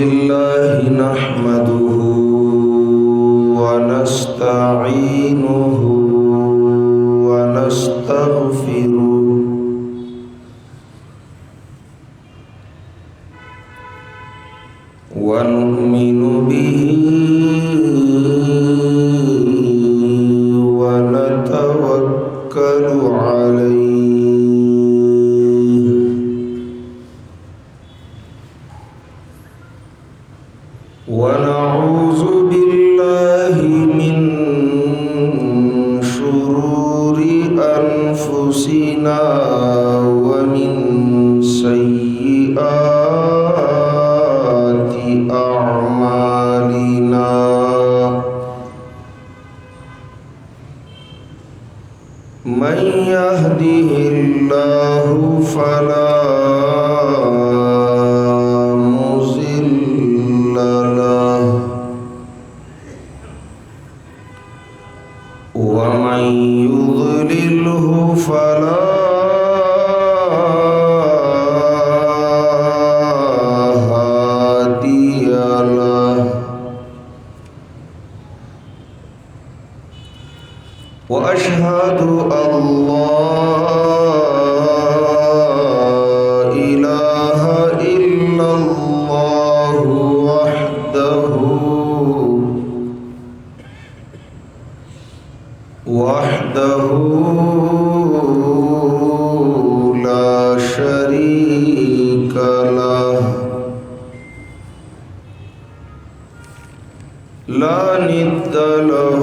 الله نحمده ونستعينه ونستغفره ونؤمن به ونتوكل عليه ونعوذ بالله من شرور أنفسنا ومن سيئات أعمالنا من يهده الله فلا مضل له ومن يضلله فلا هادي له وأشهد أن لا إله إلا الله وحده لا شريك له لا ند له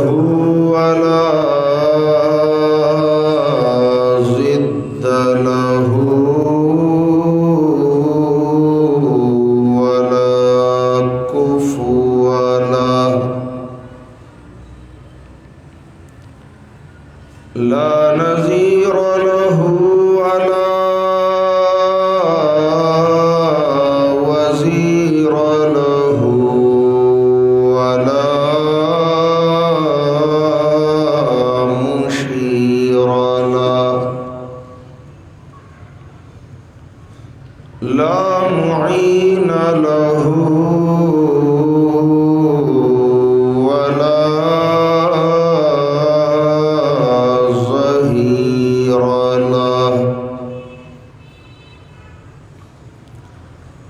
ولا ضد له ولا كفوا له لا نظير له ولا وزير له ولا مشير له لا معين له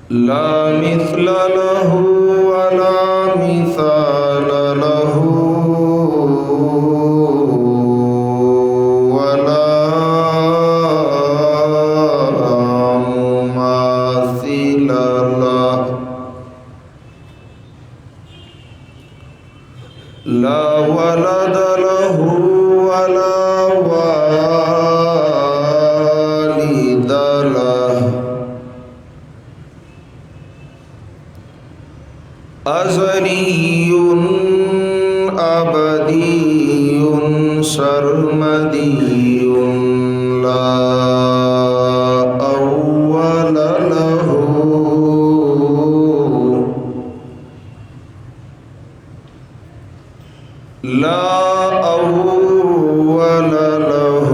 لا مثل له ولا مثال له ولا مماثل له لا ولد له ولا والد له أزلي أبدي سرمدي لا أول له لا أول له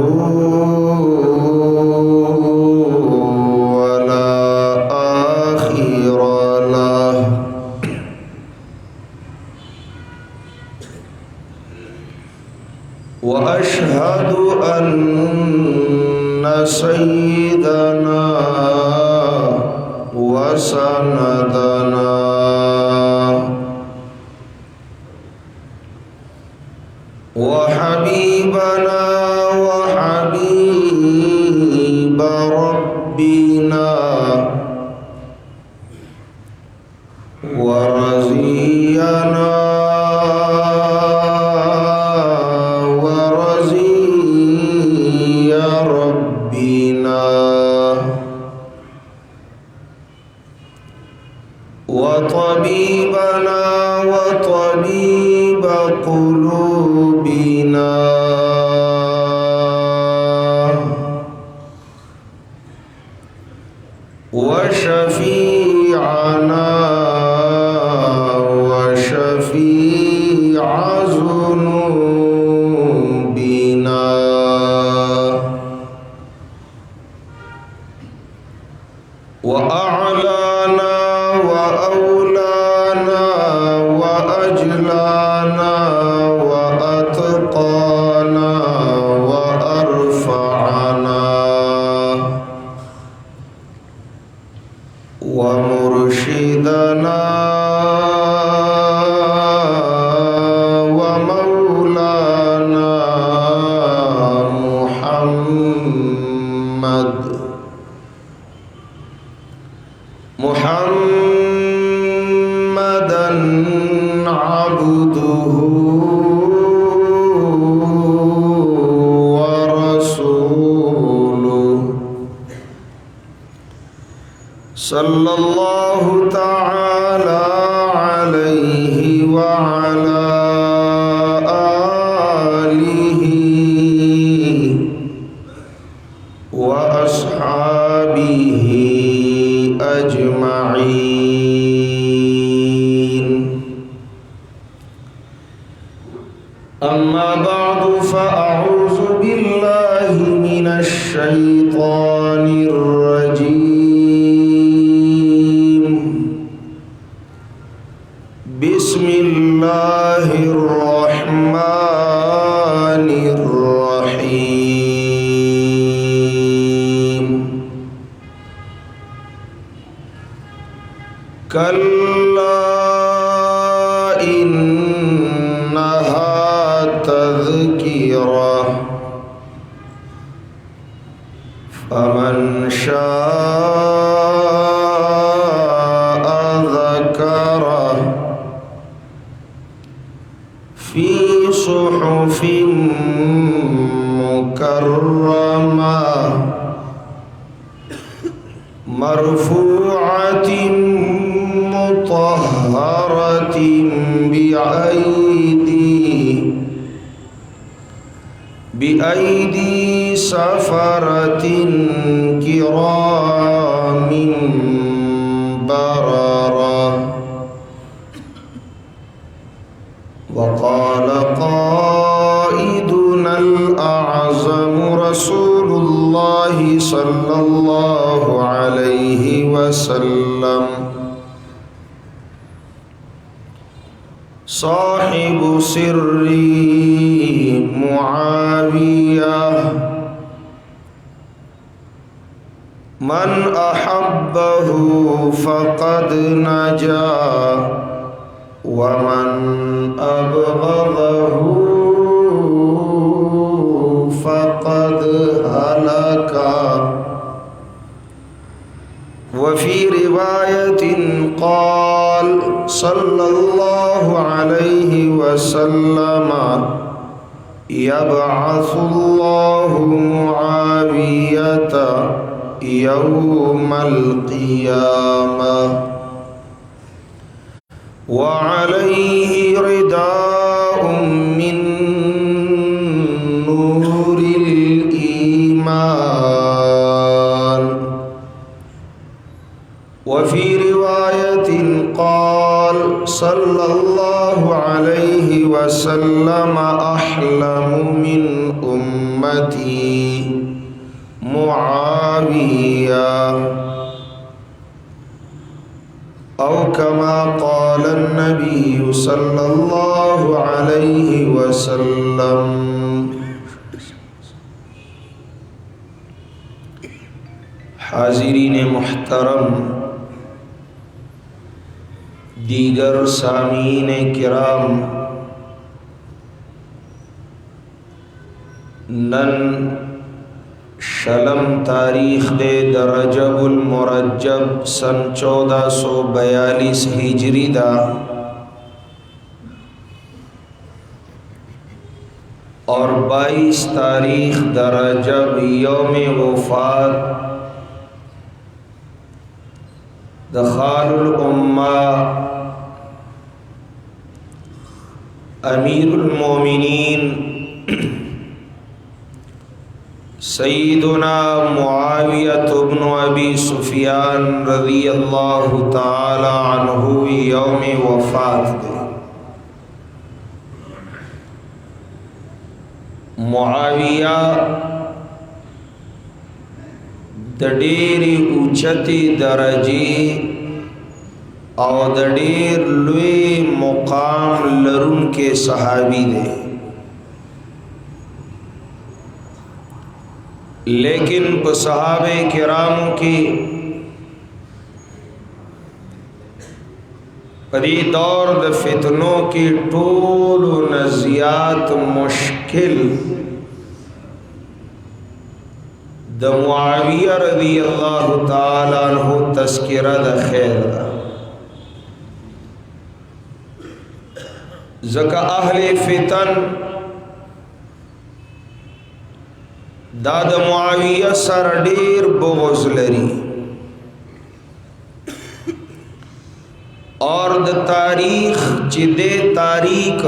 ولا آخر له وأشهد أن سيدنا وسندنا وحبيبنا وحبيب ربنا ورزينا وطبيبنا وطبيب قلوبنا وشفيعنا وشفيع ذنوبنا وأعلانا وأولانا وأجلانا وأتقانا وأرفعنا ومرشدنا ومولانا محمدا عبده ورسوله صلى الله تعالى عليه وعلى آله وأصحابه أجمعين. أما بعد فأعوذ بالله من الشيطان الرجيم. بسم الله الرحمن الرحيم. كلا إنها تذكرة فمن شاء ذكره في صحف مكرمة مرفوعة مطهرة بأيدي سفرة كرام بررة. وقال قائدنا الأعظم رسول الله صلى الله عليه وسلم صاحب سري معاوية من أحبه فقد نجا ومن أبغضه فقد هلك. وفي رواية قال صلى الله عليه وسلم يبعث الله معاوية يوم القيامة وعليه رداء من نور الإيمان. وفي رواية قال صلى الله عليه وسلم أحلم من أمتي معاوية أو كما قال النبي صلى الله عليه وسلم. हाज़रीन मुहतरम, दीगर सामीन किराम, नन शलम तारीख़ दे रजबुल मुरज्जब सन 1442 हिजरी दा और 22 तारीख़ द रजब यौम वफ़ात द खारुल उम्मा अमीरुल मोमिनीन सय्यदुना मुआविया इब्न अबी सुफियान रज़ियल्लाहु ताला अन्हु यौम वफ़ात दे। मुआविया द डेरी ऊंचती दरजे او د ډیر لوی مقام لرونکي صحابي دی، لیکن په صحابه کرامو کې پدې دور د فتنو کې ټولو نه زیات مشکل د معاویه رضی الله تعالی عنہ تذکرہ د خیر دا زکا اهل فتن دا د معاویه سره ډیر بغض لري اور د تاریخ چې د تاریخ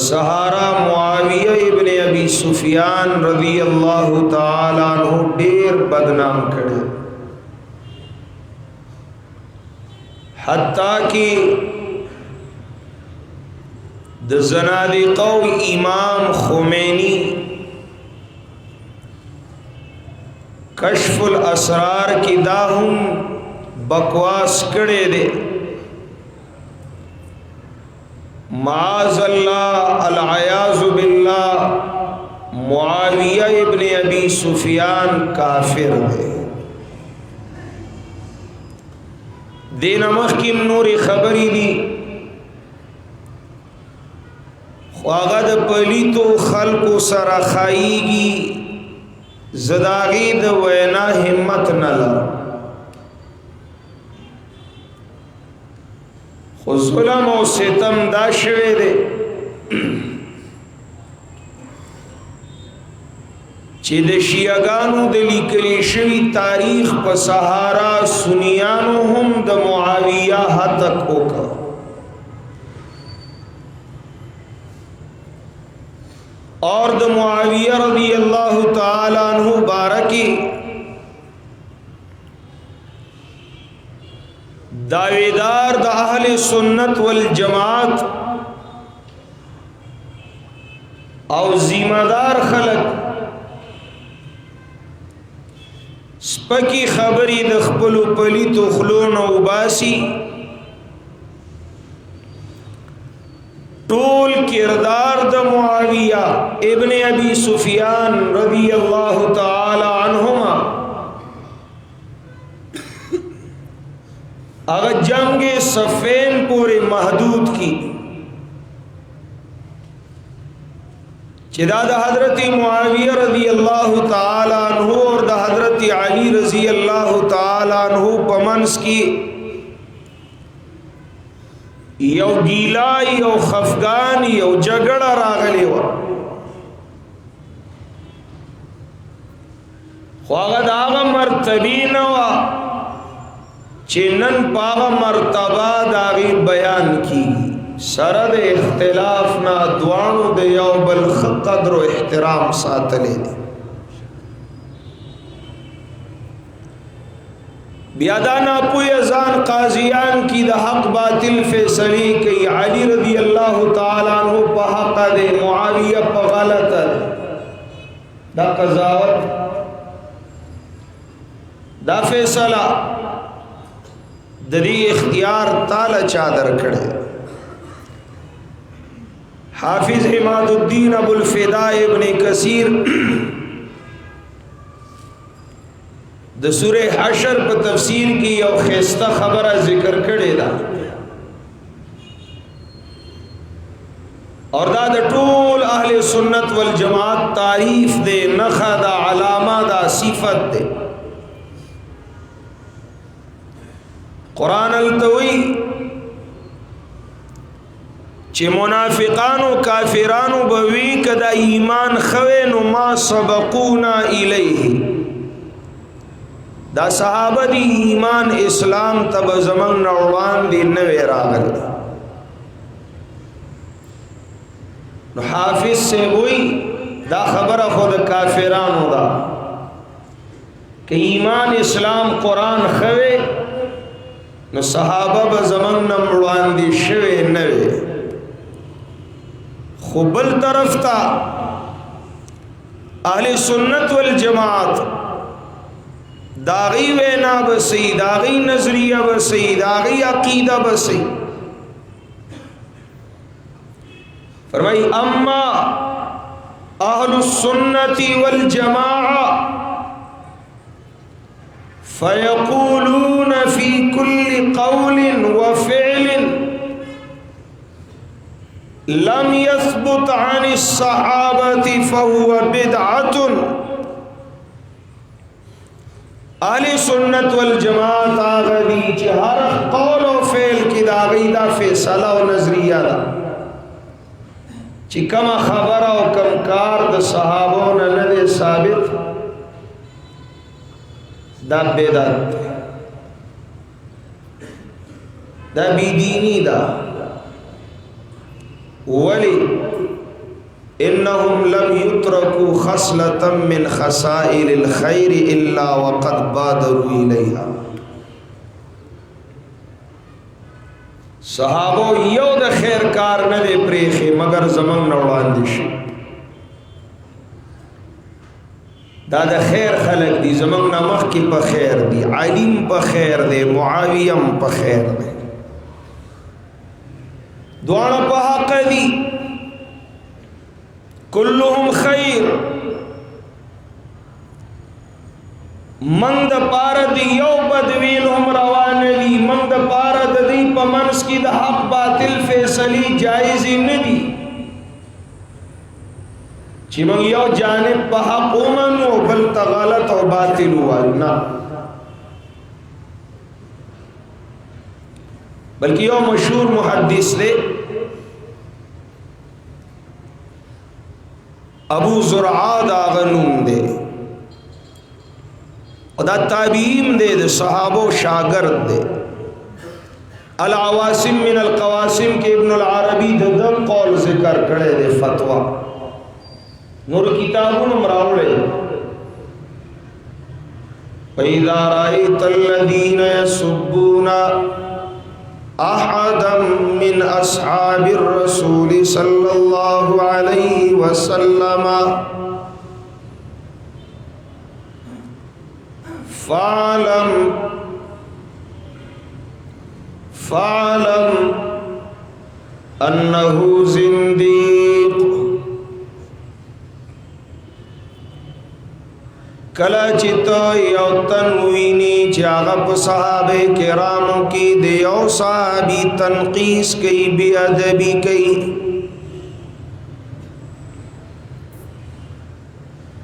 سہارا معاویہ ابن ابی سفیان رضی اللہ تعالی عنہ ډیر بدنام کړي، حتی کہ د زنادقو امام خمینی کشف الاسرار کی دا هم بکواس کړي دي، معاذ اللہ العیاذ باللہ معاویہ ابن ابی سفیان کافر دے۔ دین مخکم نوری خبری دی خواغد پلیتو خلق سره خائیگی زداغی د وینا همت نلا، خو ظلم او ستم دا شوه دے چې د شیعاګانو د لیکلي شوی تاریخ په سهارا سنیانو هم د معاویه هتک وکړ، اور د معاویه رضی اللہ تعالی عنہ بارکی داویدار د اهل سنت والجماعت او ذمہ دار خلق سپکی خبری د خپل پلیتو خلون او باسی، ټول کردار د معاویہ ابن ابی سفیان رضی اللہ تعالی عنہما اگر جنگ صفین پورے محدود کی چدا دا حضرت معاویہ رضی اللہ تعالی عنہ اور دا حضرت علی رضی اللہ تعالی عنہ پمنس کی یو گیلا یو خفگان یو جگڑا راغلی و خواغد آغا مرتبی نوا چنن پاغا مرتبہ داغی بیان کی سرد اختلاف نا دوانو دے یو بلخ قدر و احترام ساتلے دی، بیادانا پوی ازان قاضیان کی دا حق باطل فیصلی کی علی رضی اللہ تعالیٰ عنہ پا حق دے معاویہ پا غلط دے، دا قضاوت دا فیصلہ دری اختیار تالا چادر کڑے۔ حافظ عماد الدین ابو الفداء ابن کثیر د سورہ حشر پر تفسیر کی یو خیستہ خبرہ ذکر کڑے دا، اور دا ټول اہل سنت والجماعت تعریف دے، نخا دا، علامہ دا، صفت دے۔ قرآن التوی چه منافقانو کافرانو بوی کدا ایمان خوینو ما سبقونا الیه، دا صحابہ دی ایمان اسلام تب زمان نوان دی نوی راغل، حافظ سے وہی دا خبر خود کافرانو دا کہ ایمان اسلام قرآن خوی نو صحابہ با زمان نمڑوان دی شوی نوی، خوبل طرف تا اہل سنت والجماعت दागी वेना बसी, दागी नजरिया बसी, दागी अकीदा बसी। फरमाई अम्मा अहलुस्सुन्नति वल जमाआ फयक़ूलून फी कुल्लि क़ौलिन व फ़िअलिन लम यस्बुत अनिस सहाबति फहुव बिदअतुन। अहले सुन्नत वल जमात आगदी च हर कौल व फ़िअल की दागी दा फैसला व नजरिया दा ची कमा खबर और कम कार द सहाबों न नदे साबित दा बेदात दा बीदीनी दा वली इन्नहुम लम युत्रकू खसलतम मिन खसाइलिल खैर इल्ला वक़द बादरू इलैहा। सहाबो यो द खैर कार न दे प्रेखे मगर जमन नौड़ांदिश दा द खैर खलक दी जमन नमख की प खैर दी, आलिम प खैर दे, मुआवियम प खैर दे, दुआना प हक दी। कुल्लुहुम खैर मंद पारद यो बदवील हम रवानगी मंद पारद दी पमनस की द हक बातिल फैसली जायज़ी नदी चिमंग यो जानिब बहक उमन व बल तगलत और बातिल हुआ ना, बल्कि यो मशहूर मुहद्दिस दे अबू ज़ुरआ दागनूम दे दा ताबीम दे सहाबो शागिर्द दे अल अवासिम मिन अल क़वासिम के इब्न अल अरबी दम कौल ज़िक्र करे दे फतवा नूर किताबुन मरावले फ़इज़ा रअयतल लज़ीना यसुब्बूना अहदम मिन अस्हाबिर रसूल सल्लल्लाहु अलैहि वसल्लम फ़अलम अन्नहु ज़िंदीक़। कला चितो यो तनवीनी जागप सहाबे किरामों की देयो साहबी तनकीस कई बेअदबी कई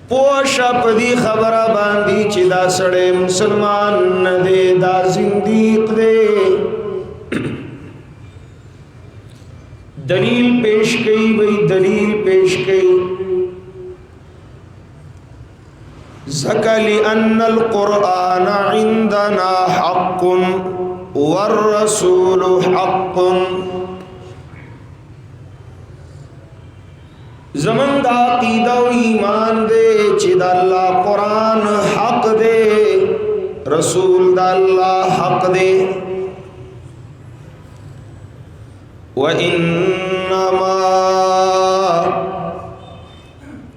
पोशा पदी खबरा बांधी चिदा सड़े मुसलमान न दे दा जिंदीक दे। दलील पेश कई वही दलील पेश कई ज़कली अन्नल क़ुरआन इंदना हक़्क़ुन वर रसूलु हक़्क़ुन। ज़मन दा अक़ीदा व ईमान दे चिदा अल्लाह कुरान हक़ दे रसूल दा अल्लाह हक़ दे। व इन्नमा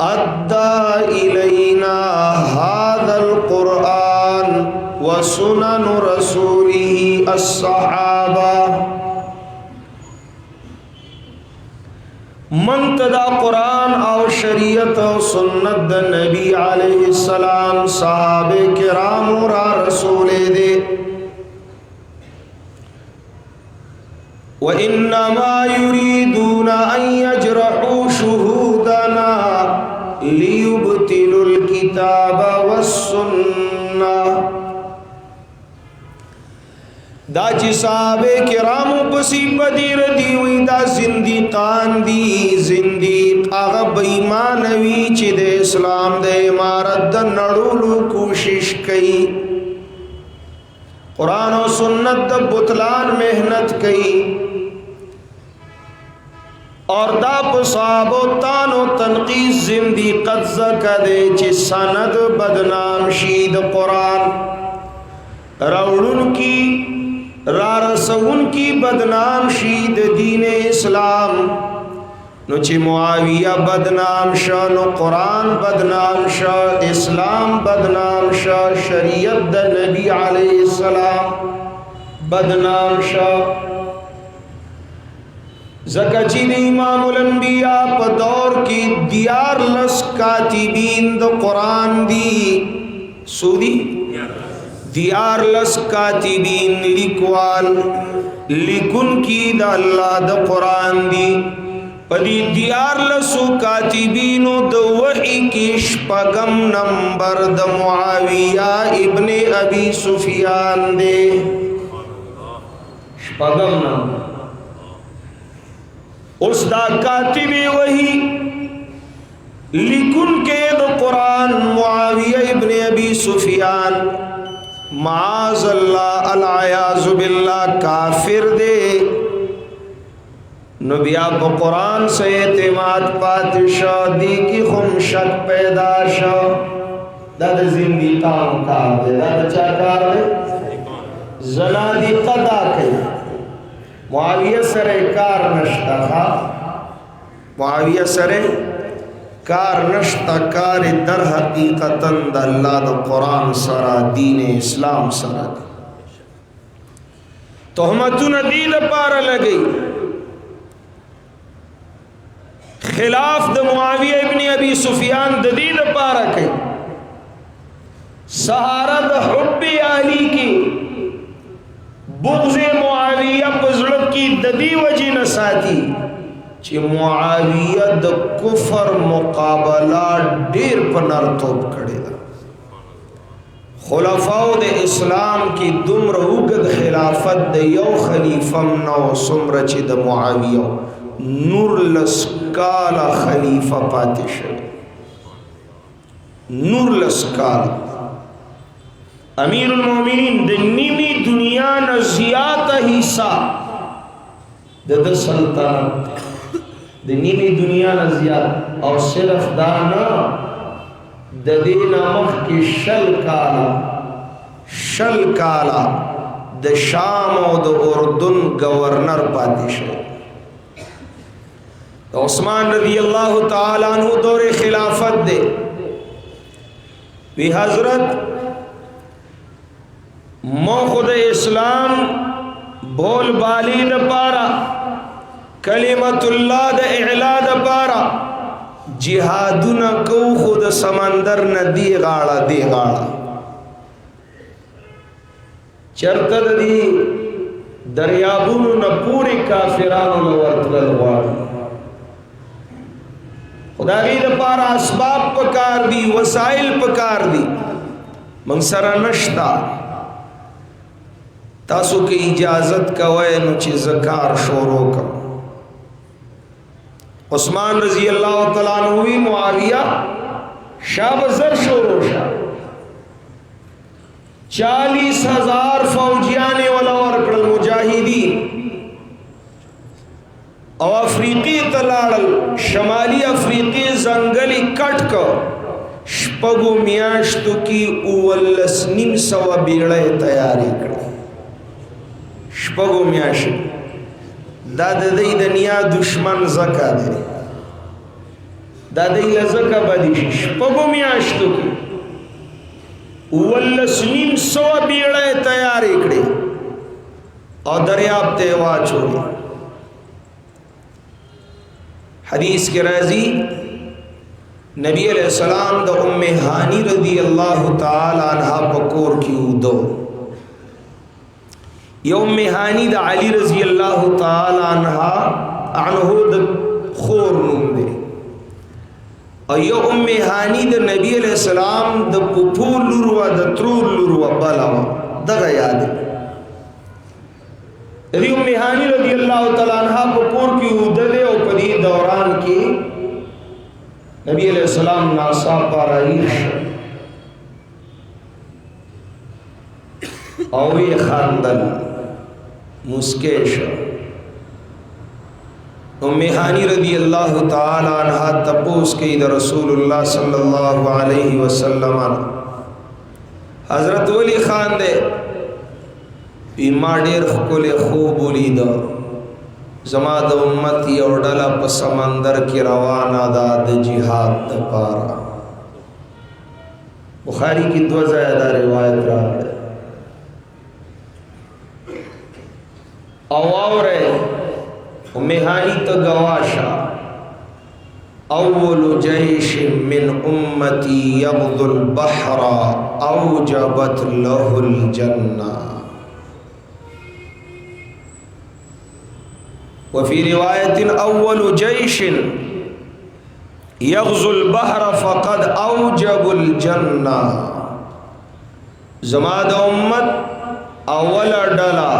अद्दा इलैना हादल कुरआन व सुनन रसूलिही अस्सहाबा। मंतदा कुरान और शरीयत और सुन्नत द नबी अलैहिस्सलाम सहाबे किराम रा रसूले दे। व इन्नमा युरीदूना अन यजरहू शुहूदना लियुबतिलुल किताब वस्सुन्ना। दा जिसाबे किरामो पसी पदीर दी हुई दा जिंदीकान दी जिंदीक आगा बेईमानवी चिदे इस्लाम दे इमारत द नड़ूलू कोशिश कई कुरान और सुन्नत द बुतलान मेहनत कई और दा पसाबो तानो तनकीस जिंदीकत ज़कदे ची सनद बदनाम शीद कुरान रौड़ुन की रारसउन की बदनाम शीद दीन इस्लाम नो ची मुआविया बदनाम शा, नो कुरान बदनाम शा, इस्लाम बदनाम शा, शरीयत द नबी अलैहिस्सलाम बदनाम शा। ज़कची द इमामुल अंबिया प दौर की दियार लस कातिबीन द कुरान दी सूदी दियार लस कातिबीन लिखवाल लिकुन की द अल्लाह द कुरान दी पदी दियार लसु कातिबीनो द वही की शपगम नंबर द मुआविया इब्ने अबी सुफियान दे शपगम नंबर उस दा कातिबी वही लिकुन के द कुरान मुआविया इब्ने अबी सुफियान माज़अल्लाह अल-अयाज़ु बिल्लाह काफिर दे नबिया कुरान से एतमाद पातशा दी की खुम शक पैदा शा दद जिंदी काम कार दे दद चाकार दे जना दी कदा के मुआविया सरे कार नश्ता था मुआविया सरे कार नश्ता कार दर हकीकतन द अल्लाह द कुरान सरा दीन इस्लाम सरा तोहमतुन दीन पार लगी खिलाफ द मुआविया इब्ने अबी सुफियान ददीद पारा कई सहारा द हुब्बे अली की बुग़्ज़े मुआविया पज़लत की ददी वजी न साथी ची मुआविया द कुफर मुकाबला डेर पनर तोप कड़ेगा खुलफाओ द इस्लाम की दुम्र उगद खिलाफत द यौ खलीफम नौ सुमर ची द मुआविया नूर लस्काला खलीफा पातिश नूर लस्काल अमीरुल मोमिनीन द नीमी दुनिया न ज़ियात हिस्सा द सल्तनत द नीमी दुनिया न ज़ियात और सिर्फ दाना द दीना मख की शल काला द शाम और द उर्दुन गवर्नर पातिश तो उस्मान रज़ी अल्लाह ताला अन्हु दौरे खिलाफत दे भी हजरत मौखुद इस्लाम बोल बाली द पारा कलिमतुल्लाह द इला द पारा जिहादु न को खुद समंदर न दी गाड़ा चरतद दी दरियाबुनु न पूरी काफिरानु न वर्तल वाड़ खुदागी द पारा असबाब पकार दी वसाइल पकार दी मंसरा नश्ता तासु की इजाजत कवे नुची ज़कार शोरो कम उस्मान रज़ी अल्लाह तआला अन्हु भी मुआविया शाबज़र शोरो शा 40,000 फौजियाने वाला और मुजाहिदीन और अफ्रीकी तलाड़ल शमाली अफ्रीकी जंगली कट को शपगु मियाश्तु की उवल्लस निम सवा बेड़े तैयारी कर शपगु मियाश्त दादई दुनिया दुश्मन जका दे दादई लजका बदी शपगु मियाश्तु की उवल्लस निम सवा बेड़े तैयारी करे और दरियाब तेवा छोड़ी हदीस के राजी नबी अलैहिस्सलाम द उम्मे हानी रज़ी अल्लाह ताला अन्हा पकोर की उदो ये उम्मे हानी द अली रज़ी अल्लाह ताला अन्हा अन्हु द खोर नूम दे और ये उम्मे हानी द नबी अलैहिस्सलाम द पुपूर लुरवा द त्रूर लुरवा बलावा दगा याद यदि उम्मे हानी रज़ी अल्लाह ताला अन्हा पुपूर की उदले और पदी दौरान की नबी अलैहिस्सलाम नासा पाराइश और ये खानदन मुस्केश उम्मे हानी रज़ी अल्लाह ताला अन्हा तपोस के इधर रसूलुल्लाह सल्लल्लाहु अलैहि वसल्लम हज़रत वली खान दे माडेर खुले खूब बोली दो زما د امت یو ډله په سمندر کې روانه ده د جهاد دپاره. بخاری کی 2 ځایه دا روایت راغلی او واورئ مهانی ته گواشا اول جيش من امتي يغزو البحر اوجبت له الجنه. وفي روايه اول جيش يغزو البحر فقد اوجب الجنه. زما د امت اول ډلا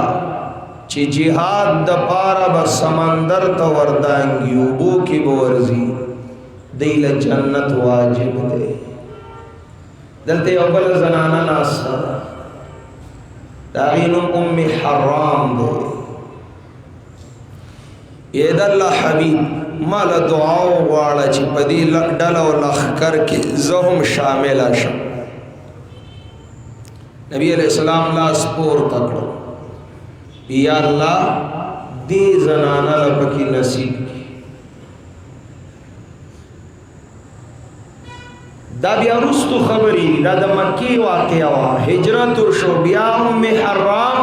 چې جهاد د پاره به سمندر ته وردانګي اوبو کې به ورځي دیل جنت واجب دی. دلته یو بل زنانه ناسته ده د هغې نوم ام حرام دی. ای د الله حبیب ما له دعا وغواړه چې په دې ډله او لښکر کې زه هم شامله شم. نبی علیہ السلام لاس پورته کړو یا الله دې زنانه له پکې نصیب کړي. دا بیا وروستو خبرې دي، دا د مکې واقعه وه. هجرت وشو، بیا ام حرام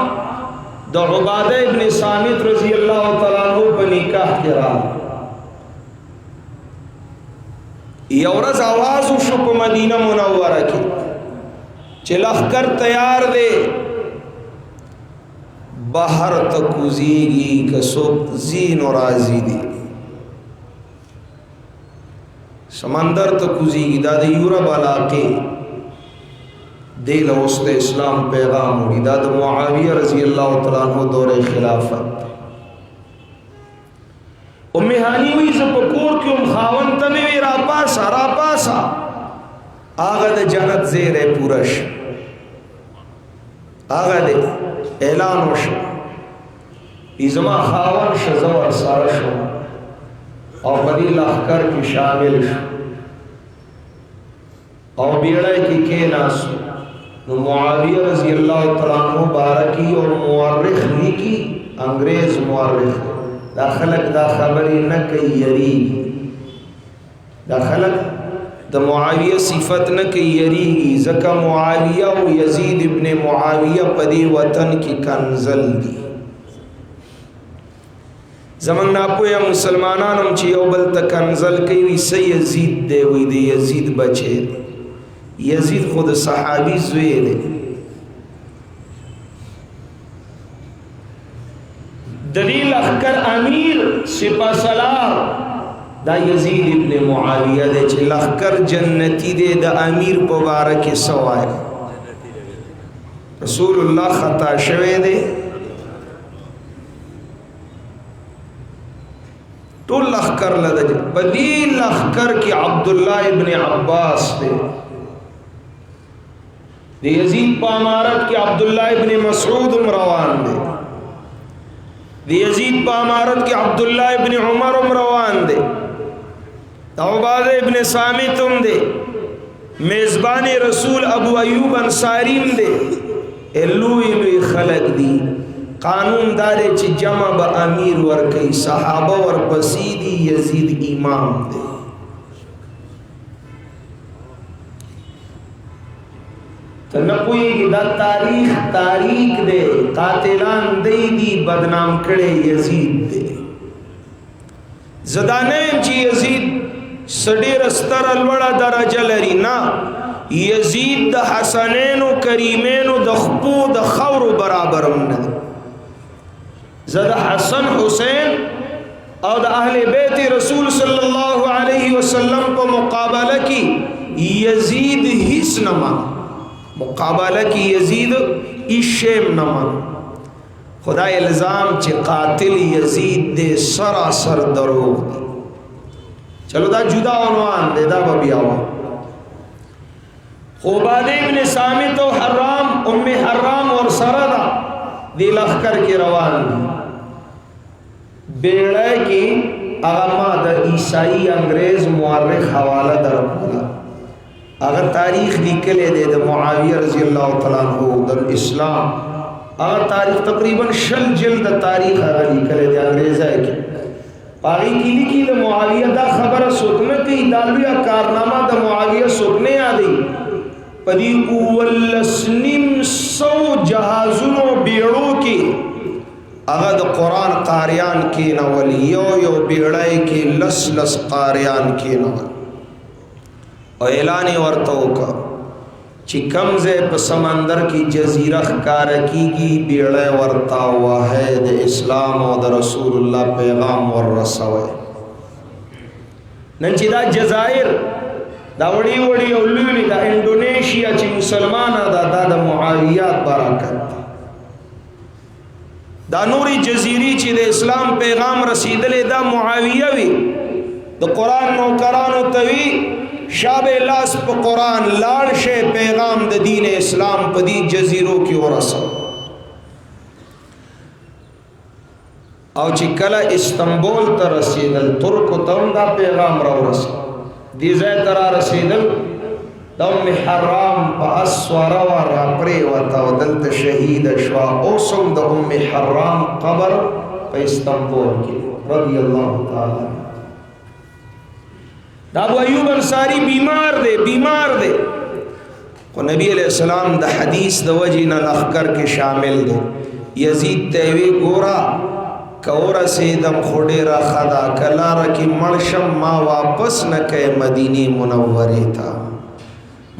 د عباده ابن صامت رضی الله تعالی عنہ په نکاح کې راغله. یو ورځ آواز وشو په مدینه منوره کې چې لښکر تیار دی، بحر تکوزیگی کسوک زین و رازی دی، سمندر تکوزیگی. دا دا یورب علاقے دیل وسط اسلام پیغام ہوگی. دا دا معاویہ رضی اللہ تعالیٰ عنہ دور خلافت. امی حانی ہوئی زپکور کیوں خاون تنوی را پاسا آغا دا جنت زیر پورش آغا دے اعلان وشو ازما خاون شزور سار شو او بدی لخکر کی شامل شو او بیڑای کی ناسو. نو معاویہ رضی اللہ تعالیٰ عنہ بارکی اور مورخ لیکی انگریز مورخ دا خلق دا خبری نکی یریگی، دا خلق دا معاویہ صفت نکی یریگی. زکا معاویہ و یزید ابن معاویہ پدی وطن کی کنزل دی. زمان ناپویا مسلمانانم چی یو بل تا کنزل کئی وی سی یزید دے وی دے یزید بچے دے. یزید خود صحابی زوی دے. دلیل اخکر امیر سپا سلار دا یزید ابن معاویہ دے چی لخکر جنتی دے دا امیر پبارک سوائے. رسول اللہ خطا شوے دے تو لخکر لدہ جا بدی لخکر کی عبداللہ ابن عباس دے. دے یزید پا امارت کی عبداللہ ابن مسعود روان دے. دے یزید پا امارت کی عبداللہ ابن عمر روان دے. عبادہ ابن صامتم دے. میزبان رسول ابو ایوب انصاریم دے. لوی خلق دی. قانون دارے چی جمع با امیر ورکی صحابہ ورپسیدی یزید امام دے. تو نپوئی کی دا تاریخ دے قاتلان دی بدنام کڑے یزید دے. زدانیم چی یزید سڑیر استر الوڑا درجہ لری نا، یزید دا حسنین و کریمین و دا خپو دا خور و برابرم ندے. زد حسن حسین او دا اہل بیت رسول صلی اللہ علیہ وسلم کو مقابلہ کی یزید حس نمان، مقابلہ کی یزید اشیم نمان. خدا الزام چی قاتل یزید دے سراسر دروغ دی. چلو دا جدا عنوان دے دا ببیاوا. عبادہ ابن صامت و حرام ام حرام اور سردہ دی لخکر کی روان دی. بیڑے کی اغما دا عیسائی انگریز مورخ حوالہ در پولا اگر تاریخ لکلے دے دا معاویہ رضی اللہ تعالیٰ عنہ دا اسلام هغه تاریخ تقریبا 60 جلد تاریخ هغه لیکل دی انګریزای کې پای کې لیکي د معاویه دا خبره سوکنه کوي دا لوی کارنامه د معاویه سوکنه یادي پدی اولسنیم سو جهازونو بیړو کې هغه د قران قاریان کې نو یو بیړای کې لس قاریان کې نو او اعلان ورته وکړه چې کمزه په سمندر کې جزیره ښکار کیږي بیړای ورتا واه د اسلام او د رسول الله پیغام ورسوي نن چې دا جزائر دا وړي او لولي دا انډونیشیا چې مسلمانه دا د معاویات برکت دا نوري جزيري چې د اسلام پیغام رسیدلې دا معاویه وی د قران نوکرانو توی شاب لاس په قران لاړ شه پیغام د دین اسلام په دې جزیرو کې ورسو او چې کله استنبول ته رسیدل ترکو ته دا پیغام را ورسو دې ځای ته را رسیدل د ام حرام په اسواره ور پرې وته او دلته شهید شو اوسم د ام حرام قبر په استنبول کې رضی الله تعالی دا ابو ایوب انصاری بیمار دی خو نبی علیہ السلام د حدیث د وجه نه لخر کې شامل دی یزید تیوی ګورا کورا سیدم خوڑے را خدا کلارا کی مرشم ما واپس نکے مدینی منوری تا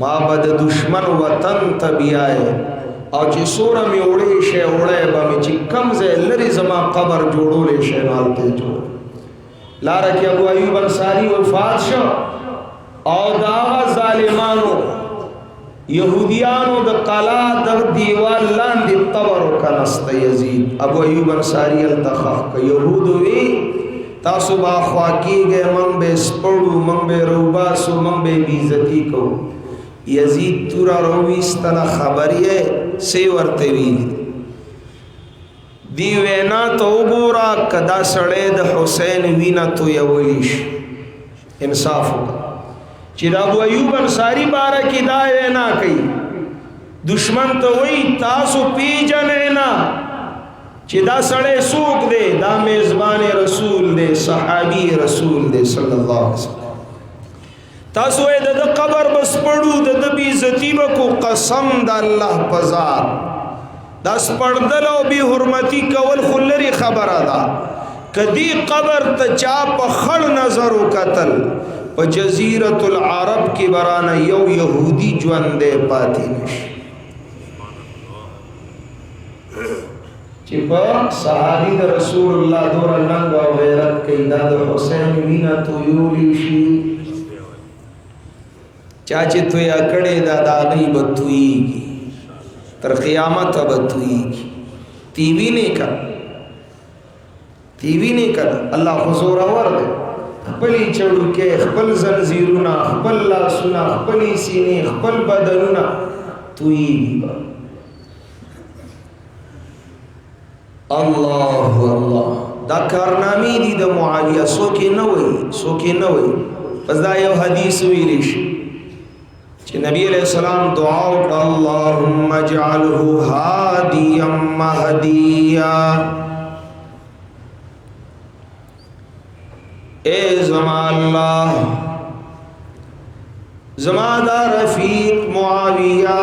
ما بد دشمن وطن تبی آئے او چی سورا می اوڑے شے اوڑے بامی چی کمزے لری زمان قبر جوڑو لے شے نالتے جوڑ لارا کی ابو ایوب انصاری وفات شو او داغا ظالمانو یہودیانو د قلا د دیوال لاندې قبر کنست یزید ابو ایوب انصاری التخف ک یهودو وی تاسو با خواکیږي من به سپړو من به روباسو من به بیزتی کو یزید تورا رويستنه خبریه سی ورته وی دی وینا تو ګورا کدا سړې د حسین وینا تو یولیش انصاف چې ابو ایوب انصاری بارے کی دا وینا کوي دشمن ته وی تاسو پیژنې نه چې دا سړی سوق دی دا میزبان رسول دی صحابي رسول دی صلی الله علیه وسلم تاسو د قبر بس پړو د بی عزتی کو قسم د الله پزاد دا سپړدل او بی حرمتی کول خلری خبره ده کدی قبر ته چا په خړ نظر وکتل په جزیرۃ العرب کې برانه یو يهودي ژوندې پاتې نشي چې په صحابي د رسول الله دور لنګ او غیرت کې د حسین وینا تو یولی شي چا چې تو یا کړه دا داغي بتويږي تر قیامت بتويږي ټي وی نه کړ الله حضور اور دے خپلی چړو کې خپل زنجیرونه خپل لاسونه خپل سینې خپل بدنونه توي الله دا کارنامې دي د معاویه سوکې نه وي پس دا یو حدیث ویل شي چې نبی علیہ السلام دعا وکړه اللهم اجعله هاديا مهديا اے زما اللہ زما دا رفیق معاویہ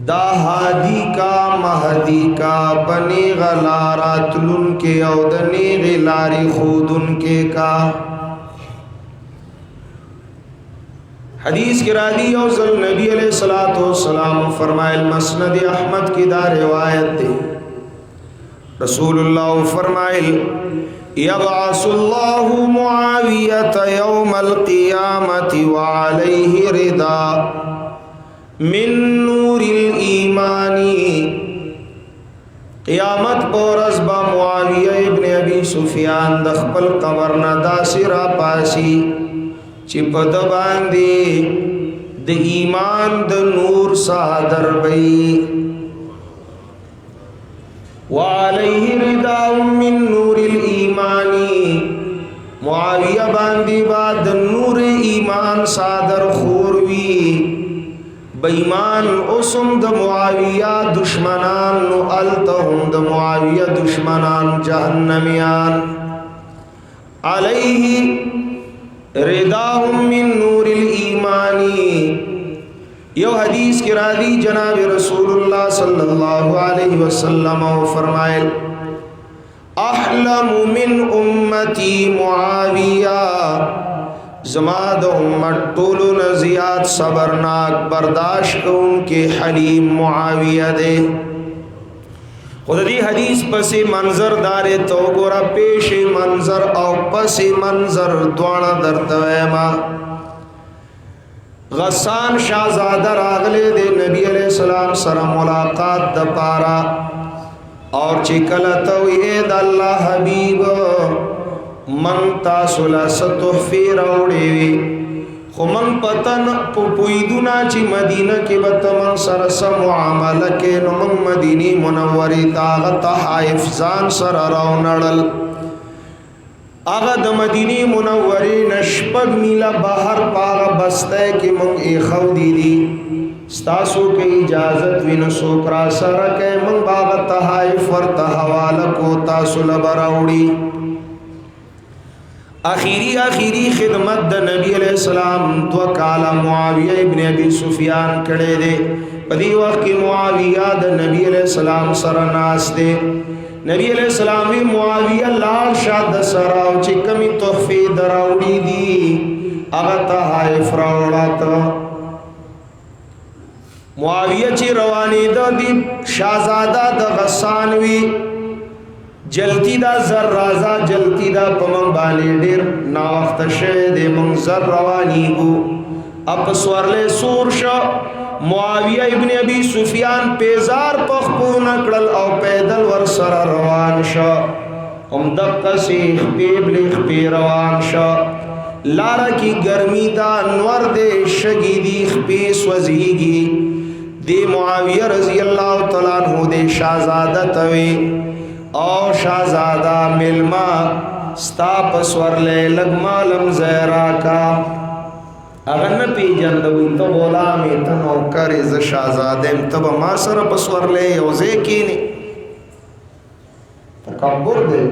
دا ہادی کا مہدی کا بنی غلارات لن کے اودنی غلاری خودن کے کا حدیث کی رادی اوزل نبی علیہ السلام فرمائے المسند احمد کی دا روایت دے رسول اللہ فرمائے یبعث اللہ معاویت یوم القیامت وعلیہ رضا من نور الایمانی قیامت پورز با معاویہ ابن ابی سفیان دخپل قبر ندا سرا پاسی چپد باندی د ایمان د نور صادر بئی وعليه رضا من نور الایمانی معاویہ باندی بعد نور ایمان صادر خوروی बेईमान उसम द मुआविया दुश्मनान नु अलतहुम द मुआविया दुश्मनान जहन्नमियान अलैहि रिदाहुम मिन नूरिल ईमानी। यो हदीस की रावी जनाब रसूलुल्लाह सल्लल्लाहु अलैहि वसल्लम फरमाए अहलमु मिन उम्मती मुआविया, ज़माद उम्मत टोलो नज़ियात सबरनाक बर्दाश्त उनके हलीम मुआविया दे। खुदी हदीस पसे मंजर दारे तो गोरा पेश मंजर और पसे मंजर द्वाना दर्तवेमा गस्सान शाहजादा रागले दे नबी अलैहिस्सलाम सर मुलाकात द पारा और चिकल तौहीद अल्लाह हबीब मन तासुला सतोहफे राउड़ेवी खुमन पतन पुपुइदुना ची मदीना के बतमन सरस मुआमला के नुमन मदीनी मुनव्वरी तागत हाइफजान सर राव नड़ल आगा द मदीनी मुनव्वरी नशपग मीला बाहर पागा बस्ते के मंग एखव दीदी स्तासो के इजाजत विन सोकरा सर के मंग बागा तहाइफ वर तहवाला को तासुल बराउड़ी आखिरी खिदमत द नबी अलैहिस्सलाम दो काला मुआविया इब्न अबी सुफियान कड़े दे पदी वक्त की मुआविया द नबी अलैहिस्सलाम सरनास दे नबी अलैहिस्सलाम भी मुआविया लाल शाद सराव चिकमी तोहफे दराउड़ी दी अगता हाय फ्राउड़ात मुआविया ची रवानी द दी शाहजादा द गस्सानवी जलती दा जर राजा जलती दा पमंग बाले डेर ना वक्त शे दे मंग जर रवानी गु अप स्वरले सूरश मुआविया इब्न अबी सुफियान पेजार पखपू नकड़ल और पैदल वर सर रवान शा हम दक्का से पे रवान शा लारा की गर्मी दा नवर दे शगीदी पे स्वजीगी दे मुआविया रजी अल्लाह तआला अन्हु दे शाहजादा तवे और शाहजादा मिलमा स्ता पसवर ले लगमालम ज़हरा का अगर न पी जंदवी तो बोला में तो नौकर इज़ शाहजादे तब मासर पसवर ले योजे की नहीं तकब्बुर दे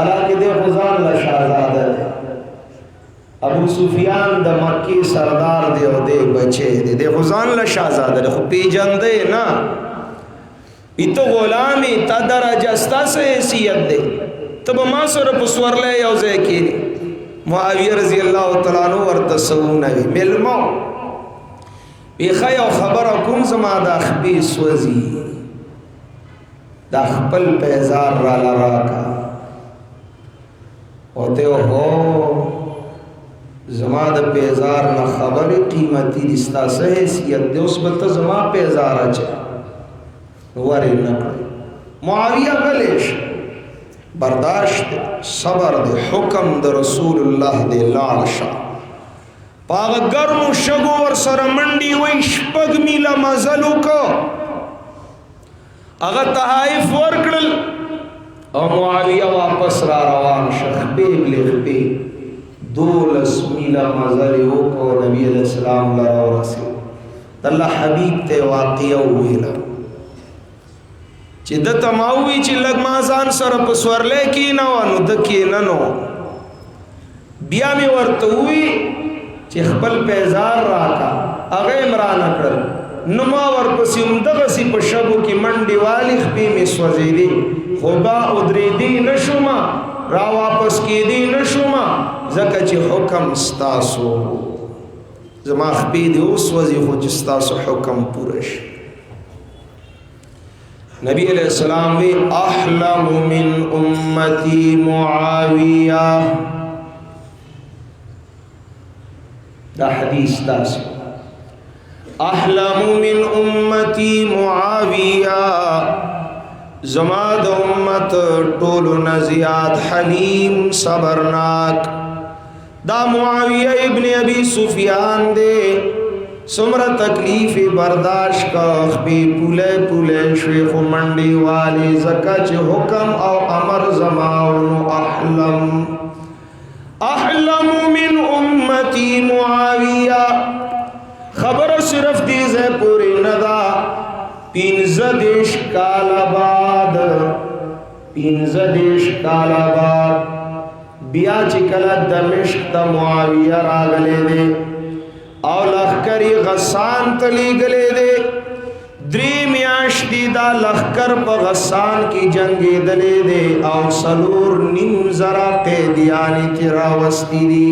अला के दे खुजान ला शाहजादा दे अबू सुफियान द मक्की सरदार दे दे बचे दे खुजान ला शाहजादा दे पी जंदे ना इतो गुलामी ता दरजस्ता से हैसियत दे तब मासर पसवर ले योजे की मुआविया रज़ी अल्लाह तआला अन्हु वर तसऊनवी मिलमो बेखय खबर कुम जमा दा खबीस वजी दा खपल पेजार राला राका होते हो जमा द पेजार न खबर कीमती दिस्ता से हैसियत दे उस बत जमा पेजार अचे वरे न मुआविया गलेश बर्दाश्त सबर दे हुक्म द रसूलुल्लाह दे लाशा पाग गर्म शगो वर सर मंडी वही शपग मीला मजलू को अगर तहाइफ वर्कड़ल और मुआविया वापस रा रवान शखबे लिखबे 2 मीला मजलू को नबी अलैहिस्सलाम लरा रसूल अल्लाह हबीब ते वाक़िया हुईला ची द तमावी ची लगमाजान सर पसवरले की ना वानु दकी ननो बिया में वर्तुवी ची खपल पेजार राका अगे इमरान अकड़ल नुमा वर्पसी उमदगसी पशबू की मंडी वाली खबी में स्वजीदी खुबा उदरीदी नशुमा रा वापस की दी नशुमा जका ची हुक्म स्तासो जमा खबी दी उस वजी खुज स्तासो हुक्म पूरश नबी अलैहिस्सलाम वे अहलमु मिन उम्मती मुआविया दा हदीस दास अहलमु मिन उम्मती मुआविया जमाद उम्मत टोल नजियात हलीम सबरनाक दा मुआविया इब्न अबी सुफियान दे सुमरा तकलीफ बर्दाश्त का खबी पुले पुले शेख मंडी वाली ज़कात हुक्म और अमर ज़माउन अहलम मिन उम्मती मुआविया خبر صرف دیزے پوری ندا 15 کال بعد بیا چکل دمشق تا معاویہ راگلے دے او لخکری غسان تلی گلے دے 3 میاشتی دا لخکر پا غسان کی جنگی دلے دے او سلور نیم زرا قیدیانی تی راوستی دی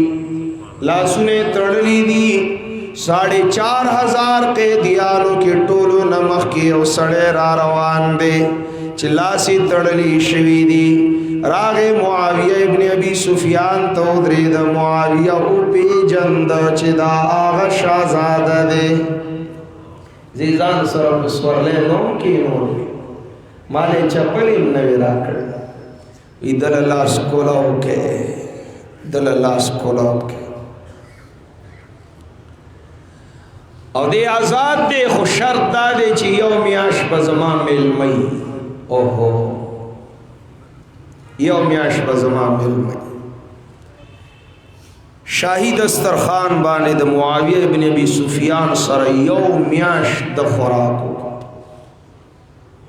لاسونے تڑلی دی 4,500 قیدیانو کی ٹولو نمخ کی او سڑے را روان دے چلاسی تڑلی شوی دی راغ معاویہ ابن ابی سفیان تو درید معاویہ او پی جند چدا آغا شازاد دے زیزان سرم سورلے نوم کی نوری مالے چپلی نوی را کردی دل اللہ سکولاو کے او دے آزاد دے خو شرط دا دے چی یو میاش پا زمان ملمئی اوہو یو میاش پا زمان ملمئی شاہی دسترخان بانے دا معاویہ ابن ابی سفیان سر یو میاش دا خوراکو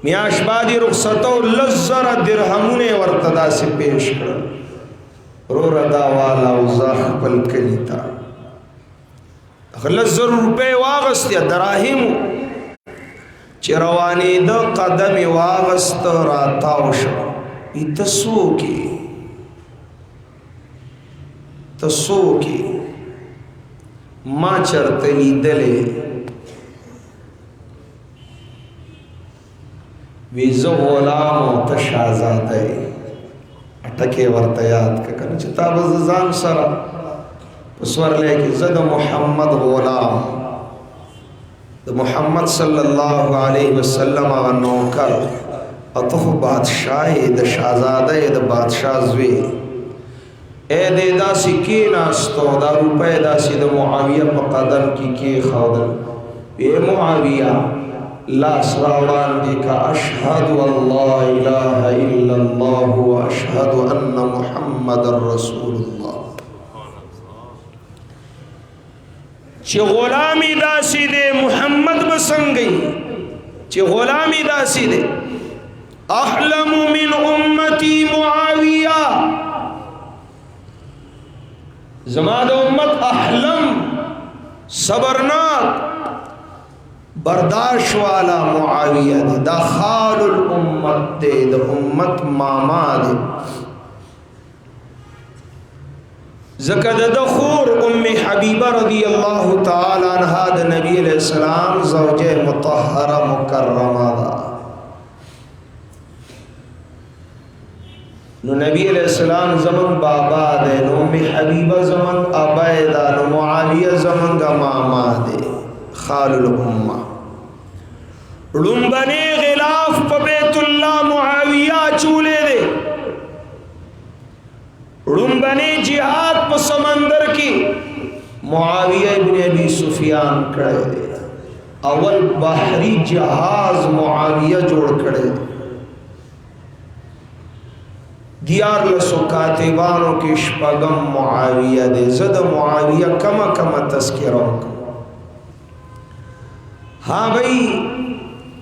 میاش بادی رخصتو لزر درہمون ورتدا سے پیش کر رو ردا والا وزاق پل کلیتا لزر روپے واغست یا دراہیمو چی روانی دا قدم واغست راتاوشا تسو کی ما چرتلی دلے ویزو غلام تشازادے اٹکے ورطیات کا کرنے چتا بزدان سرا پسور لے کہ زد محمد غلام دا محمد صلی اللہ علیہ وسلم آغا نوکر اتخ بادشاہ دا شازادہ دا بادشاہ زوی اے دے دا سی کی ناستو دا روپے دا سی دا معاویہ پا قدم کی خودن اے معاویہ لا سراوان دے کا اشہد واللہ الہ الا اللہ و اشہد ان محمد رسول اللہ چی غلامی داسی دے محمد بسنگئی چی غلامی داسی دے احلم من امتی معاویہ زمان امت احلم صبرناک برداشت والا معاویہ دے دا خال الامت دے دا امت ماما دے زکد دخور ام حبیبہ رضی اللہ تعالی عنہ دا نبی علیہ السلام زوج مطہرہ مکرمہ دا نو نبی علیہ السلام زمن بابا دے نو ام حبیبہ زمن ابائے دا نو معاویہ زمن گا ماما دے خال الامہ رنبنے غلاف پا بیت اللہ معاویہ چولے دے رنبنے جہاد پا سمندر کی معاویہ ابن ابی سفیان کڑے دے اول بحری جہاز معاویہ جوڑ کڑے دے دیار لسو کاتبانوں کی شپگم معاویہ دے زد معاویہ کم تذکروں کا ہاں بھئی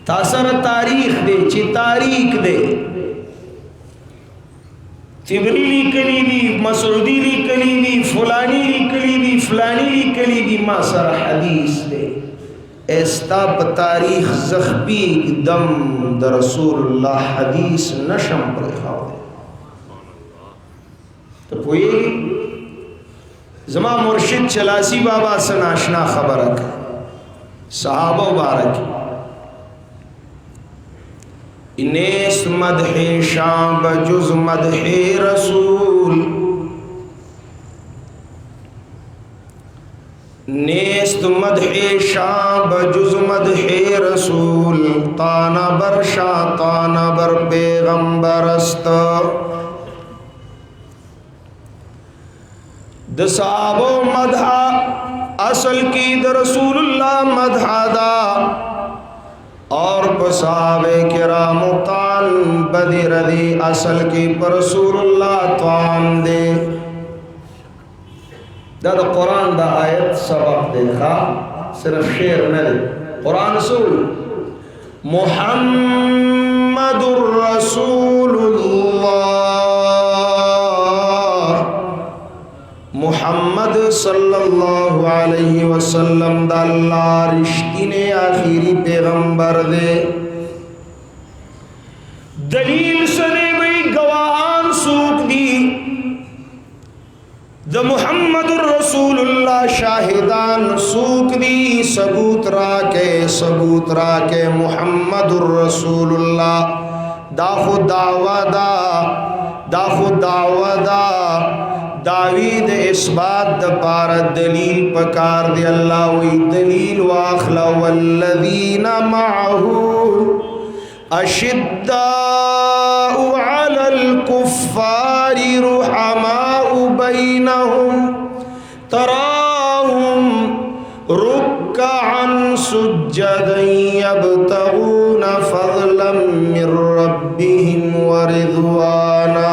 تاثر تاریخ دے چی تاریخ دے تبری لیکلی دی مسعودی لیکلی دی فلانی لیکلی دی فلانی لیکلی دی ما سر حدیث دے استاب تاریخ زخبی دم در رسول اللہ حدیث نشم پر خواہ دے تو پوئی زمان مرشد چلاسی بابا سے ناشنا خبرک صحابہ بارک نیست مدح شام بجز مدح رسول نیست مدح شام بجز مدح رسول تانا بر شاہ تانا بر پیغمبر است د صحابو مدح اصل کی د رسول اللہ مدح دا اور صحابہ کرام تان بدی ردی اصل کی پر رسول اللہ تان دے دا قرآن دا آیت سبق دیکھا सिर्फ शेर न कुरान सूल मुहम्मदुर रसूलुल्लाह मुहम्मद सल्लल्लाहु अलैहि वसल्लम दा अल्लाह रिश्तीने आखिरी पैगंबर दे दलील सने भाई गवाहान सूख दी द मुहम्मदुर रसूलुल्लाह शाहिदान सूख दी सबूत राके मुहम्मदुर रसूलुल्लाह दाखु दावदा दावीद इस बात द पार दलील पकार दे अल्लाह वही दलील वाखला वल्लज़ीना मअहू अशिद्दाउ अलल कुफ्फारि रुहमाउ बैनहुम तराहुम रुक्कअन सुज्जदन यब्तगून फज़लन मिर रब्बिहिम व रिज़वाना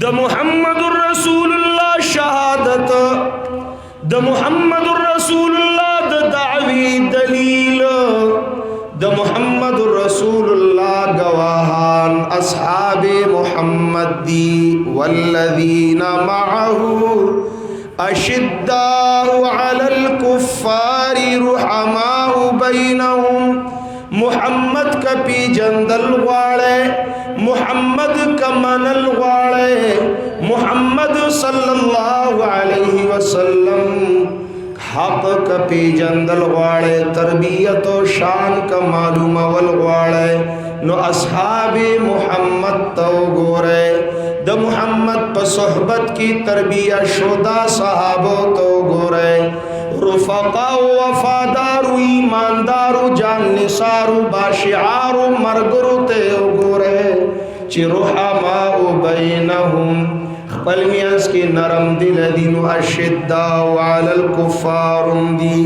द मुहम्मदुर रसूलुल्लाह शहादत द मुहम्मदुर रसूलुल्लाह द दावी दलील द मुहम्मदुर रसूलुल्लाह गवाहान अस्हाबे मुहम्मद दी वल्लज़ीना मअहू अशिद्दाउ अलल कुफ्फारि रुहमाउ बैनहुम मुहम्मद का पी जंदल वाले मुहम्मद का मनल वाले मुहम्मद सल्लल्लाहु अलैहि वसल्लम हक का पी जंदल वाले तरबियत और शान का मालूम अवल वाले नो अस्हाबे मुहम्मद तो गोरे द मुहम्मद पर सोहबत की तरबियत शुदा सहाबो तो गोरे रुफका वफादारू ईमानदारू जानिसारू बाशिआरू मरगरू ते गोरे चिरुहमाउ बैनहुम पलमियस की नरम दिल दीनु अशिद्दाउ अलल कुफ्फारुम दी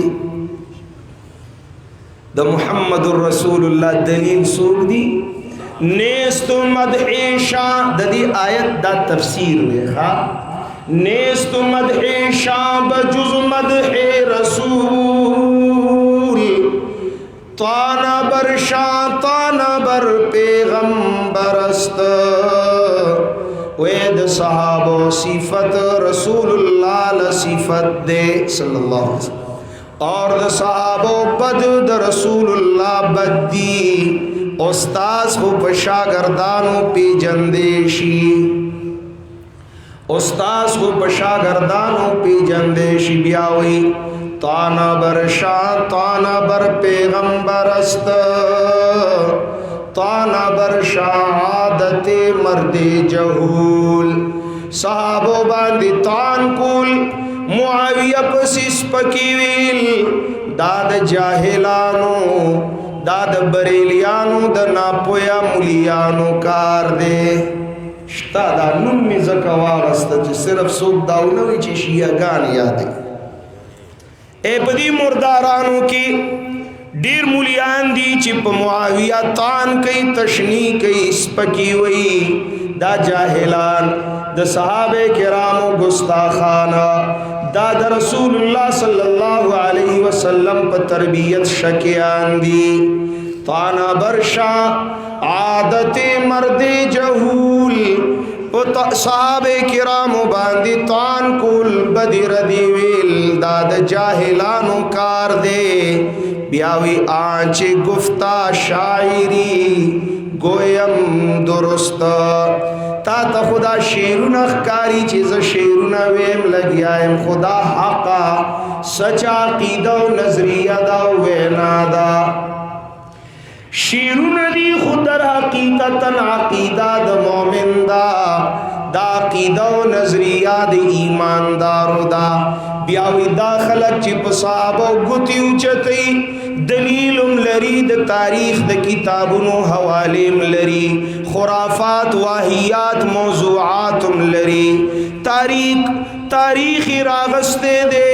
द मुहम्मदुर रसूलुल्लाह दलील सूर दी नेस्तु मदहिशा ददी आयत दा तफसीर में हा नेस्तु मदहिशा बजुज मदहि रसूल ताना बर पैगंबरस्त वेद सहाबो सिफत रसूलुल्लाह सिफत दे सल्लल्लाहु अलैहि वसल्लम और द सहाबो बद द रसूलुल्लाह बद्दी उस्ताद हो पशागर्दानो पे जंदेशी उस्ताद को पशागर्दानो पे जंदेशी ब्यावी ताना बर पैगंबरस्त ताना बर शहादते मर्दे जहूल सहाबो बांदी तान कुल मुआविया पसिस पकीविल दाद जाहिलानो दाद बरेलियानो द नापोया मुलियानो कार दे शता दा नुम्मी ज़कवागस्त सिर्फ सूब दाउनवी ची शिया गान यादे ए बदी मुर्दारानों की डीर मुलियान दी चिप मुआविया तान कई तशनी कई स्पकी वई दा जाहिलान द सहाबे किरामो गुस्ताखाना दा रसूलुल्लाह सल्लल्लाहु अलैहि वसल्लम पर तरबियत शकियान दी ताना बरशा आदते मर्दे जहूल सहाबे किरामो बांदी तान कुल बदिर दीविल दाद जाहिलानो कार दे ब्यावी आंचे गुफ्ता शायरी गोयम दुरुस्त ता खुदा शेरुन अखकारी चीज शेरुन वेम लगियाम खुदा हका सचा कीदा नजरिया दा वेनादा शेरुन दी खुदर हकीकतन अकीदा द मोमिन दा कीदा नजरिया द ईमानदारो दा ब्यावी दाखलक चिप साहबो गुती उचती दलीलुम लरी द तारीख द किताबुनो हवालेम लरी खुराफात वाहियात मौजुआतुम लरी तारीख रागस्ते दे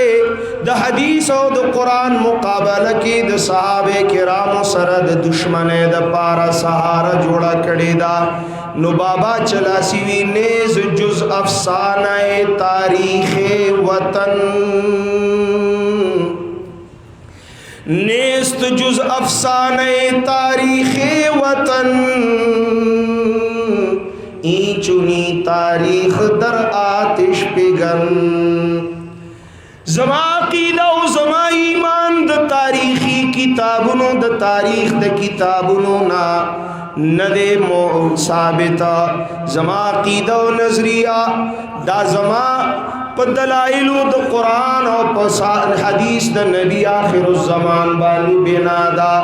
द हदीस और द कुरान मुकाबला की द सहाबे किरामो सरद दुश्मन द पारा सहारा जोड़ा कड़े दा नो बाबा चला सीवी नेज जुज अफसाना तारीख वतन नेस्त जुज अफसाने तारीख वतन, ईचुनी तारीख दर आतिश पिगन। जमा अकीदा व जमा ईमान द तारीखी किताबुनो द तारीख द किताबुनो ना नदे मो साबिता। जमा अकीदा व नजरिया दा जमा दलाइलु द कुरान और हदीस द नबी आखिरुज़्ज़मान बानी बिनादा।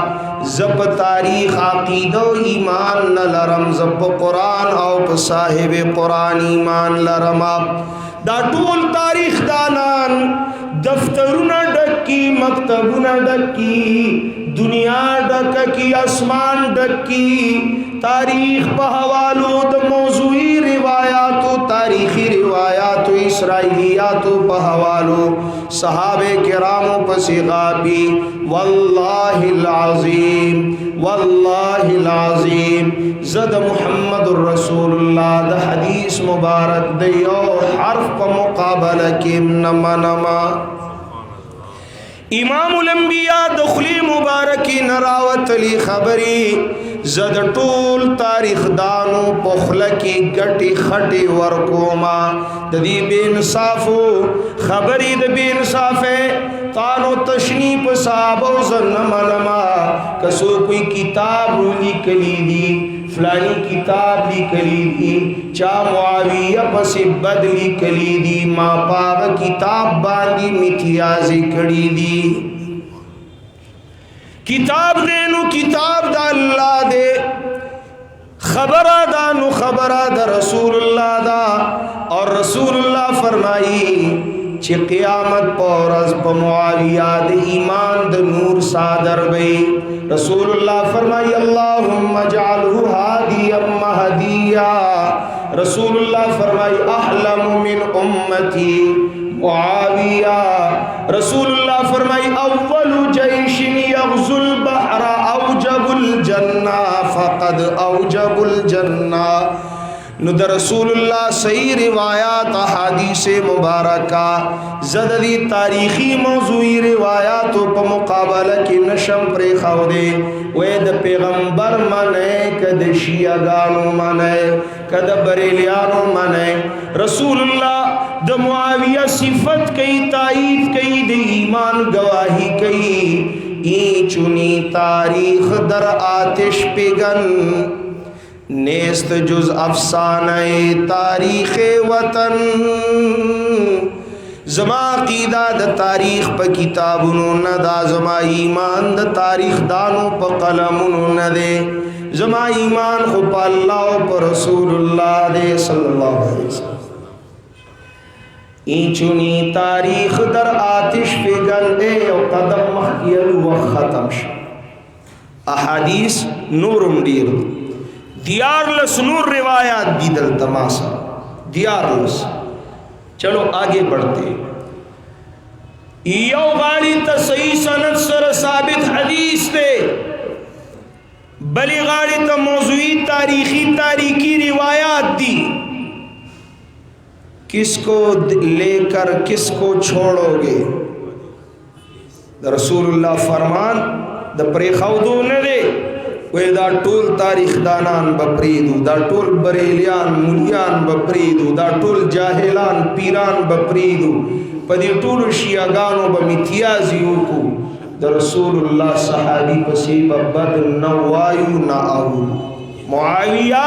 जब तारीख अकीदा ईमान न लरम, जब कुरान और साहिब कुरान ईमान लरमा। दा टूल तारीख दानान दफ्तरुना डक्की, मकतबुना डक्की, दुनिया डक्की, आसमान डक्की। तारीख बहवालो द मौज़ूई रिवायातो, तारीखी रिवायातो, इसराइलियातो बहवालो सहाबे किरामों पसिगाबी। वल्लाहिल अज़ीम, वल्लाहिल अज़ीम ज़द मुहम्मदुर रसूलुल्लाह द हदीस मुबारक दियो हर्फ प मुकाबला के नमा नमा। इमामुल अंबिया दखली मुबारकी नरावत अली खबरी जद टूल तारीख दानो पखल की गटी खटी वर्कोमा ददी बेनसाफो खबरी द बेनसाफे तानो तशनीप साबो जन्नमा नमा। कसो कोई किताब लिखली दी, फलानी किताब लिखली दी, चा मुआविया पसे बदली कली दी, माँ पाव किताब बांधी मिथियाजी कड़ी दी। किताब देनु किताब दा अल्लाह दे, खबरा दानु खबरा दा रसूलुल्लाह दा। और रसूलुल्लाह फरमाई चे क़यामत पौरस प मुआविया दे ईमान द नूर सादर बई। रसूलुल्लाह फरमाई अल्लाहुम्मा जअलहु हादियम महदिया। रसूलुल्लाह फरमाई अहलमु मिन उम्मती मुआविया। रसूलुल्लाह फरमाई अव्वलु जैशिन यग़ज़ुल बहरा औजबुल जन्ना फ़क़द औजबुल जन्ना। नुद रसूलुल्लाह सही रिवायात अहादीस मुबारका ज़ददी तारीखी मौज़ूई रिवायातों पर मुकाबला की नशम प्रे खावदे। वेद पैगंबर मने कद शियागानो मने कद बरेलियानो मने। रसूलुल्लाह द मुआविया सिफत कई ताईद कई दे ईमान गवाही कई। ई चुनी तारीख दर आतिश पिगन, नेस्त जुज अफसाने तारीख़ वतन। जमा अक़ीदा द तारीख़ प किताबुनो न दा, जमा ईमान द तारीख़ दानो प कलमुनो न दे। जमा ईमान खु प अल्लाह प रसूलुल्लाह दे सल्लल्लाहु अलैहि वसल्लम। ईचुनी तारीख़ दर आतिश पिगन दे और कदम मखियल व ख़त्म। अहादीस नूरुम दीर दियारलस नूर रिवायात दीदल तमाशा दियारलस। चलो आगे बढ़ते। यो गाड़ी तो सही सनद सर साबित हदीस दे, बली गाड़ी तो मौज़ूई तारीखी रिवायात दी। किसको लेकर किसको छोड़ोगे? रसूलुल्लाह फरमान द प्रेखौदो न दे वे दा टोल तारीख दानान बपरीदू, दा टोल बरेलियान मुलियान बपरीदू, दा टोल जाहिलान पीरान बपरीदू, पदी टोल शियागानो बमिथियाजियो को द रसूलुल्लाह सहाबी पसी बद नवायु ना आऊ। मुआविया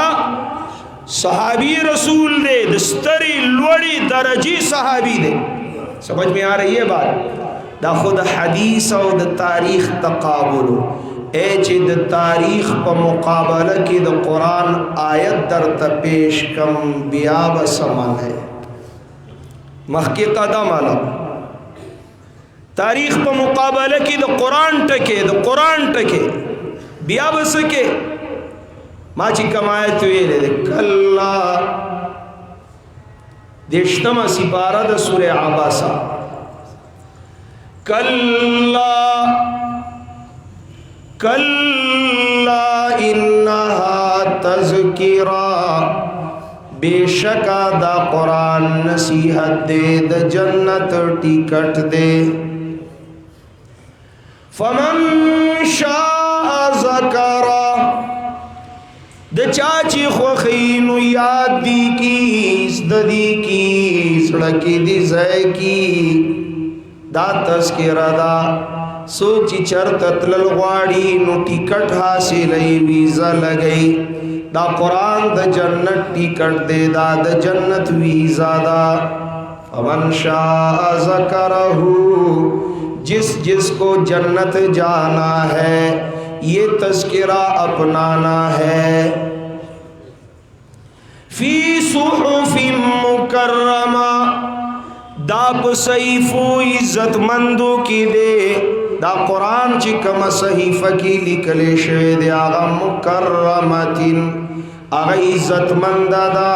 सहाबी रसूल दे, दस्तरी लोड़ी दरजी सहाबी दे। समझ में आ रही है बात? दा खुद हदीस और द तारीख तकाबुलो द तारीख प मुकाबला की द कुरान आयत दर तपेश कम बियाब समन है मखकी कदम अलम। तारीख प मुकाबला की द कुरान टके बियाब सके माची कमाए तो ये दे कल्ला देशतमा सिपारा द सूरे आबासा। कल्ला कल्ला इन्नहा तज़किरा, बेशका दा कुरान नसीहत दे द जन्नत टिकट दे। فمن شاء ذکر د چاچی خوخینو یاد دی کی زددی کی سڑکی دی زی کی دا تذکرہ دا سوک چی چرت تلل غواړي نو ټیکټ حاصلې ویزا لګئی دا قرآن دا جنت ټیکټ دے دا دا جنت ویزا دا فمن شاء ذکرہو جس جس کو جنت جانا ہے یہ تذکرہ اپنانا ہے فی صحف مکرمہ دا صحیفو عزت مندو کی دے دا قرآن چی کم صحیفہ کی لکلے شوے دے آغا مکرمتن آغا عزت مند دا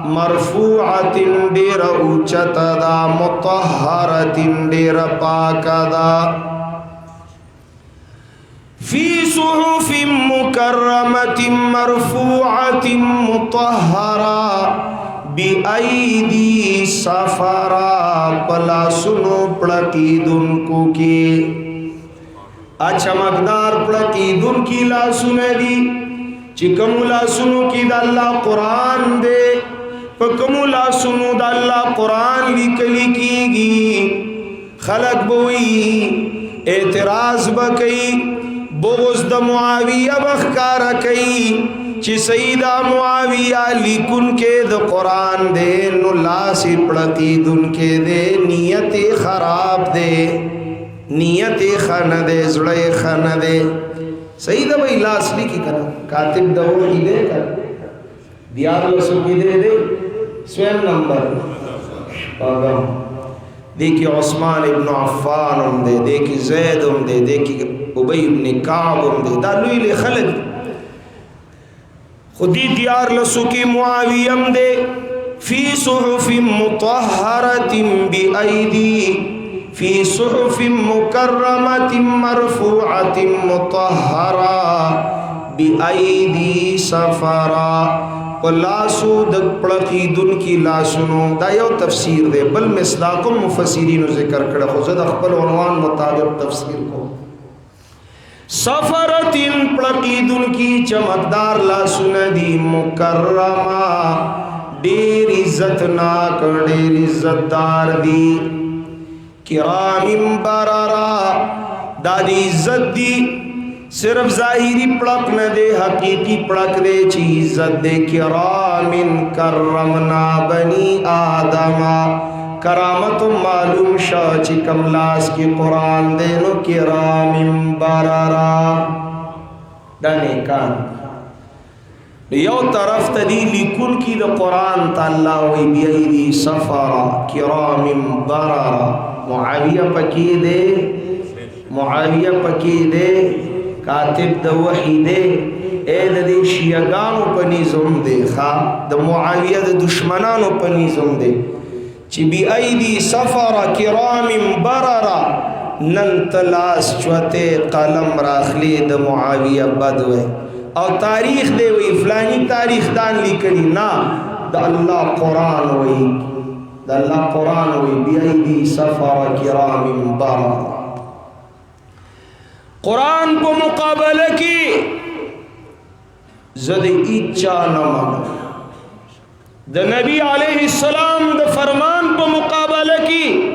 مرفوعتن دیر اوچت دا مطہرتن دیر پاک دا فی صحف مکرمت مرفوعت مطہرہ بی ایدی سفرہ پلا سنو پڑکیدن کو کی اچھا مقدار پڑکیدن کی لا سنے دی چکم لا سنو کی دا اللہ قرآن دے پکم لا سنو دا اللہ قرآن لکلی کی گی خلق بوئی اعتراض بکئی بغض دا معاویہ بخکارا کئی چی سیدہ معاویہ لیکن کے دا قرآن دے نو لاسی پڑتی دن کے دے نیت خراب دے نیت خن دے زڑے خن دے سیدہ بھئی لاس لکی کنا کاتب دا وحی دے کنا دیار لسو کی دے دے سویم نمبر پاگم دیکھی عثمان ابن عفان ہم دے دیکھی زید ہم دے دیکھی عبی ابن کعب ہم دے دالوی لے خلق خودی دیار لسو کی معاویم دے فی صحف مطہرت بی ایدی فی صحف مکرمت مرفوعت مطہرہ بی ایدی سفرہ لاسو دک پڑکی دن کی لاسنو دا یو تفسیر دے بل مصداقم مفسرین ذکر کڑا خوزد اخبر عنوان مطابق تفسیر کو سفرتن پڑکی دن کی چمکدار لاسن دی مکرمہ دیر عزت ناک دیر عزت دار دی کرام برارا دا دی عزت دی صرف ظاہری پڑک نہ دے حقیقی پڑک دے چی عزت دے کرام کرمنا بنی آدم کرامت معلوم شاہ چی کملاس کی قرآن دے نو کرام برارا دانے کان یو طرف تا دی لکن کی دا قرآن تا اللہ وی بیئی سفرہ کرام برارا معاویہ پکی دے معاویہ پکی دے کاتب دا وحی دے اے دا دی شیعگانو پنیزم دے خواہ دا معاویہ دا دشمنانو پنیزم دے چی بی ایدی سفر کرام برارا نن تلاس چوتے قلم راخلی دا معاویہ بدوے اور تاریخ دے وی فلانی تاریخ دان لکلی نا دا اللہ قرآن وی دا اللہ قرآن وی بی ایدی سفر کرام برارا قرآن کو مقابلہ کی زد ایچا نمان دا نبی علیہ السلام دا فرمان کو مقابلہ کی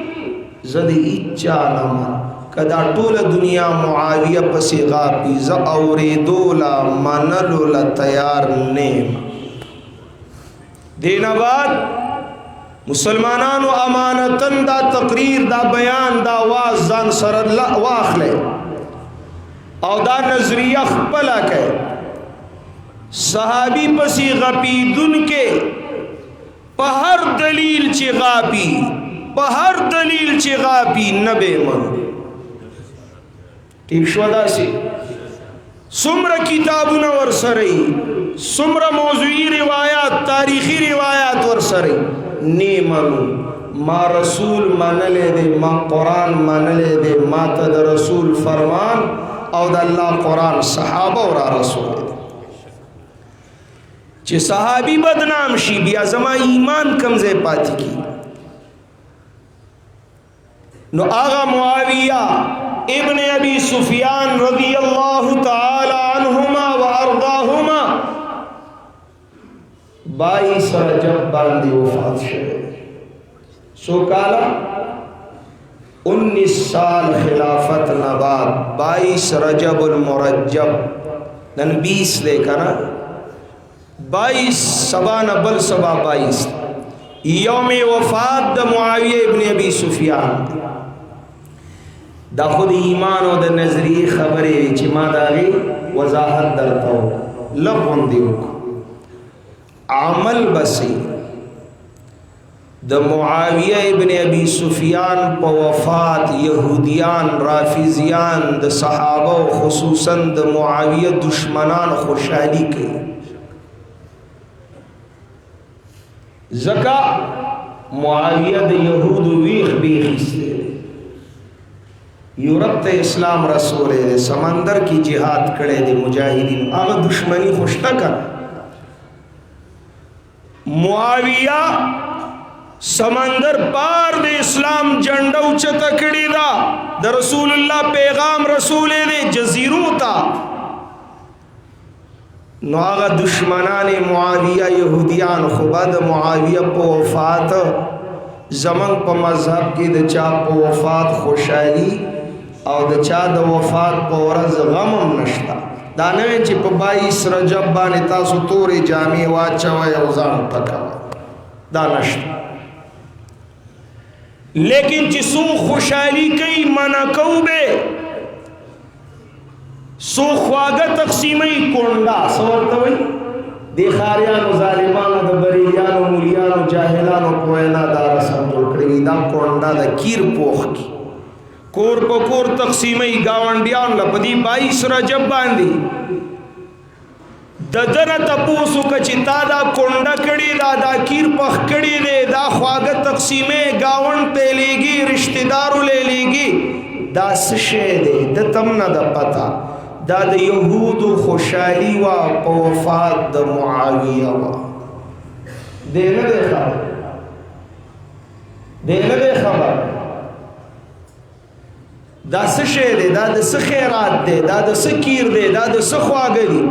زد ایچا نمان کدا طول دنیا معاویہ پسی غاپی ز اوری دولا منلولا تیار نیم دین بعد مسلمانانو امانتن دا تقریر دا بیان دا واز زان سر اللہ واخلے او دا نظریہ خپلا کہ صحابی پسی غپیدن کے پہر دلیل چی غاپی پہر دلیل چی غاپی نبے من ٹھیک شودا سی سمر کتابنا ورسرئی سمر موضوعی روایات تاریخی روایات ورسرئی نیمن ما رسول منلے دے ما قرآن منلے دے ما تد رسول فرمان او دا اللہ قرآن صحابہ اور رسول دے چی صحابی بدنام شی بیا زما ایمان کمزے پاتی کی نو آغا معاویہ इब्न अबी सुफियान रज़ी अल्लाह ताला अन्हुमा व अर्दाहुमा 22 रजब बांदी वफात शवे। सो काला 19 साल खिलाफत नबाद 22 रजबुल मुरज्जब नन 20 लेकर 22 सबा नबल सबा 22 यौम वफात द मुआविया इब्न अबी सुफियान दा खुद ईमान और द नजरी खबरे चिमा दागी वजाहत दरता हो लबंदी अमल बसी द मुआविया इब्न अबी सुफियान प वफात यहूदियान राफिजियान द सहाबा खुसूसन द मुआविया दुश्मनान खुशहाली के ज़का मुआविया द यहूद वीख बीखिस्ते यूरोप ते इस्लाम रसूल है समंदर की जिहाद करे दे मुजाहिदीन आग दुश्मनी खुशता कर मुआविया समंदर पार दे इस्लाम झंडा उच्चता कड़ी दा द रसूलुल्लाह पैगाम रसूल दे जजीरो था नागा दुश्मनाने मुआविया यहूदियान खुबद मुआविया पो वफात जमन प मजहब की द चा पो वफात खुशहाली और द चा द वफात पो रज गमम नश्ता दानवे ची प 22 रजब बाने तासु तोरे जामी वाचवा औजान तका दा नश्ता लेकिन जिसो खुशहाली कई मना कौबे सो ख्वागा तकसीमई कोंडा सवरतवई देखारियानो जालिमानो द बरीलियानो मुलियानो जाहिलानो पोयना दारा संतोकड़ी दा कोंडा द कीर पोख की कोर पकोर तकसीमई गावंडियान लपदी 22 रजब बांधी ददन तपोसु कचिता दा कोंडा कड़ी दा कीर पख कड़ी दे दा ख्वागा तकसीमे गावन पे लेगी रिश्तेदारों ले लेगी दा सशे दे द तमना द पता दा द यहूद खुशहाली वा वफात द मुआविया वा देना दे खबर दा सशे दे दा द खैरात दे दा द कीर दे दा द ख्वागली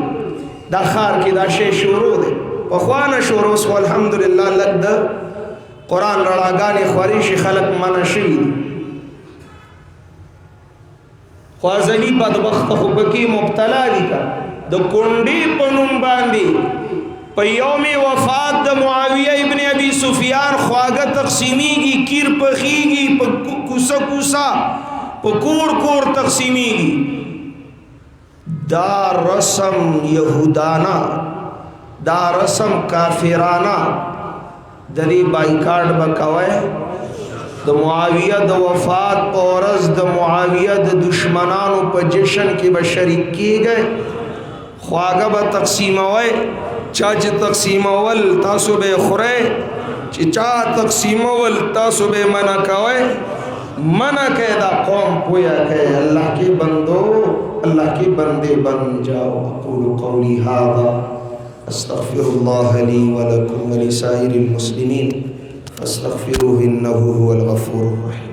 दा खार की दा शे शुरू दे पखवाना शुरू सो अल्हम्दुलिल्लाह लग द कुरान रड़ागानी ख्वारिश खलक मना शहीद ख्वाजली बदबख्त खुबकी मुब्तला दिका द कुंडी पनुम बांधी पयौम वफात द मुआविया इब्न अबी सुफियान ख्वागा तकसीमी की कीर पखीगी कुसा कुसा पकूर कोर तकसीमी की दा रसम यहूदाना दा रसम काफिराना दरी बाइकाट बकावे द मुआविया द वफात पौरस द मुआविया द दुश्मनानों पर जश्न की बशरीक किए गए ख्वागा ब तकसीम अवय चाच तकसीम अवल तासुबे खुरे चिचा तकसीम अवल तासुबे मना कवय मना कैदा कौम पोया है अल्लाह के बंदो अल्लाह के बंदे बन जाओ। अक़ूलु क़ौली हाज़ा अस्तग़फ़िरुल्लाह ली व लकुम व लिसाइरिल मुस्लिमीन फस्तग़फ़िरूहु इन्नहु हुवल गफ़ूरुर रहीम।